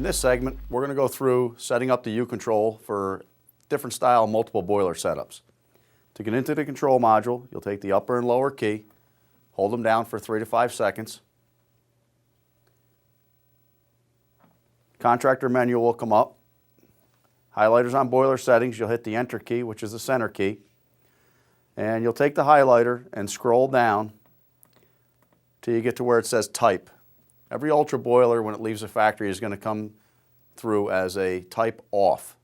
In this segment, we're going to go through setting up the U-control for different style multiple boiler setups. To get into the control module, you'll take the upper and lower key, hold them down for 3 to 5 seconds. Contractor menu will come up. Highlighters on boiler settings, you'll hit the enter key, which is the center key. And you'll take the highlighter and scroll down till you get to where it says type. Every ultra boiler, when it leaves the factory, is going to come through as a type off.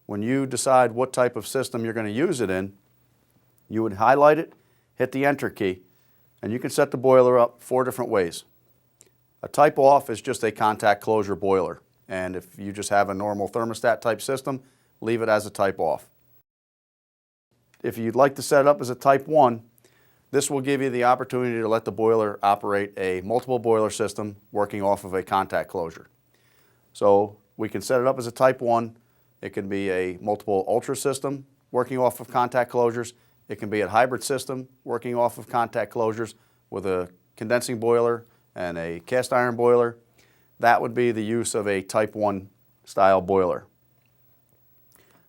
When you decide what type of system you're going to use it in, you would highlight it, hit the enter key, and you can set the boiler up 4 different ways. A type off is just a contact closure boiler, and if you just have a normal thermostat type system, leave it as a type off. If you'd like to set it up as a type 1, this will give you the opportunity to let the boiler operate a multiple boiler system working off of a contact closure. So we can set it up as a type 1. It can be a multiple ultra system working off of contact closures. It can be a hybrid system working off of contact closures with a condensing boiler and a cast iron boiler. That would be the use of a type 1 style boiler.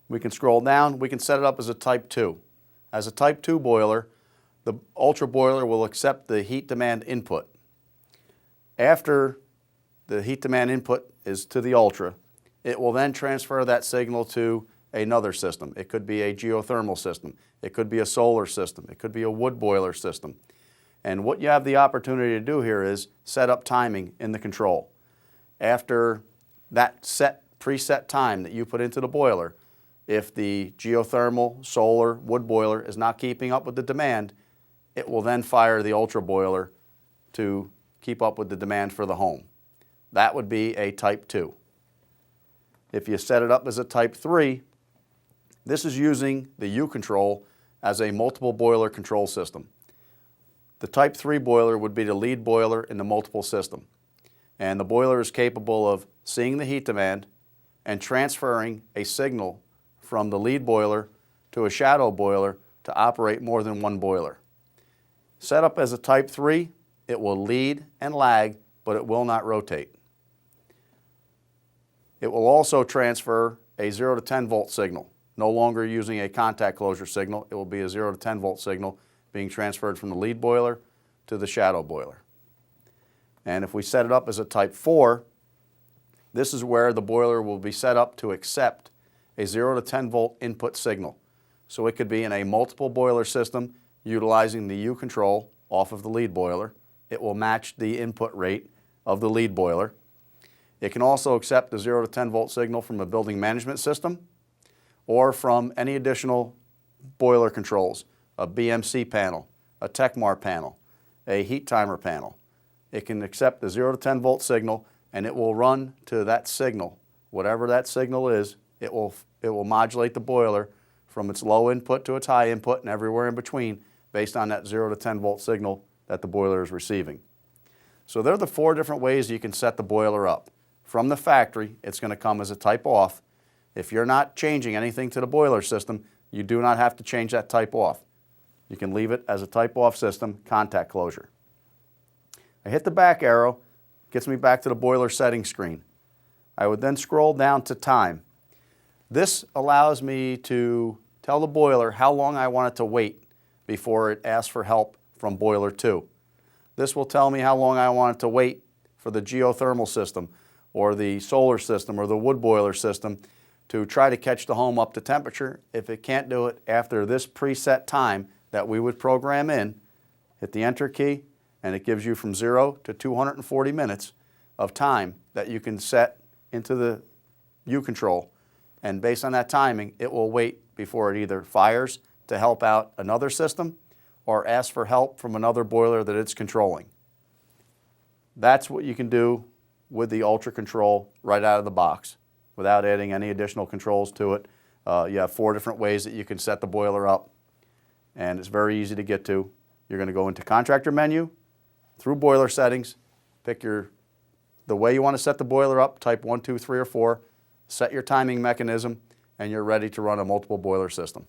We can scroll down. We can set it up as a type 2. As a type 2 boiler, the ultra boiler will accept the heat demand input. After the heat demand input is to the ultra, it will then transfer that signal to another system. It could be a geothermal system. It could be a solar system. It could be a wood boiler system. And what you have the opportunity to do here is set up timing in the control. After that preset time that you put into the boiler, if the geothermal, solar, wood boiler is not keeping up with the demand, it will then fire the ultra boiler to keep up with the demand for the home. That would be a type 2. If you set it up as a type 3, this is using the U-control as a multiple boiler control system. The type 3 boiler would be the lead boiler in the multiple system. And the boiler is capable of seeing the heat demand and transferring a signal from the lead boiler to a shadow boiler to operate more than one boiler. Set up as a type 3, it will lead and lag, but it will not rotate. It will also transfer a 0 to 10 volt signal. No longer using a contact closure signal, it will be a 0 to 10 volt signal being transferred from the lead boiler to the shadow boiler. And if we set it up as a type 4, this is where the boiler will be set up to accept a 0 to 10 volt input signal. So it could be in a multiple boiler system utilizing the U-control off of the lead boiler. It will match the input rate of the lead boiler. It can also accept the 0 to 10 volt signal from a building management system or from any additional boiler controls, a BMC panel, a Tecmar panel, a heat timer panel. It can accept the 0 to 10 volt signal, and it will run to that signal. Whatever that signal is, it will modulate the boiler from its low input to its high input and everywhere in between based on that 0 to 10 volt signal that the boiler is receiving. So there are the 4 different ways you can set the boiler up. From the factory, it's going to come as a type off. If you're not changing anything to the boiler system, you do not have to change that type off. You can leave it as a type off system, contact closure. I hit the back arrow, gets me back to the boiler settings screen. I would then scroll down to time. This allows me to tell the boiler how long I want it to wait before it asks for help from boiler 2. This will tell me how long I want it to wait for the geothermal system or the solar system or the wood boiler system to try to catch the home up to temperature. If it can't do it after this preset time that we would program in, hit the enter key, and it gives you from 0 to 240 minutes of time that you can set into the U-control. And based on that timing, it will wait before it either fires to help out another system or asks for help from another boiler that it's controlling. That's what you can do with the Ultra Control right out of the box without adding any additional controls to it. You have 4 different ways that you can set the boiler up, and it's very easy to get to. You're going to go into Contractor menu, through boiler settings, pick the way you want to set the boiler up, type 1, 2, 3, or 4, set your timing mechanism, and you're ready to run a multiple boiler system.